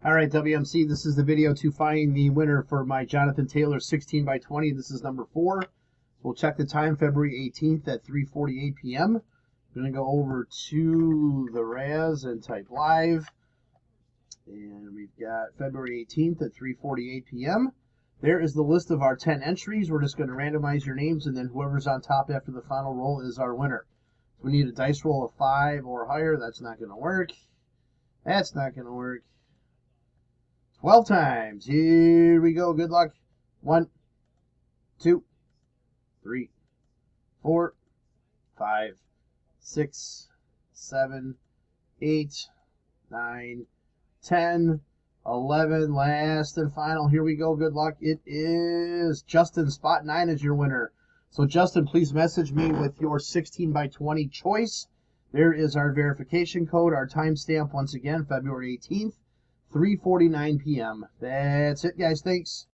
All right, WMC, this is the video to find the winner for my Jonathan Taylor 16 by 20. This is number 4. We'll check the time, February 18th at 3:48 p.m. I'm going to go over to the Raz and type live. And we've got February 18th at 3:48 p.m. There is the list of our 10 entries. We're just going to randomize your names, and then whoever's on top after the final roll is our winner. So we need a dice roll of 5 or higher. That's not going to work. That's not going to work. 12 times. Here we go. Good luck. 1, 2, 3, 4, 5, 6, 7, 8, 9, 10, 11. Last and final. Here we go. Good luck. It is Justin. Spot 9 is your winner. So, Justin, please message me with your 16 by 20 choice. There is our verification code, our timestamp once again, February 18th. 3:49 p.m. That's it, guys. Thanks.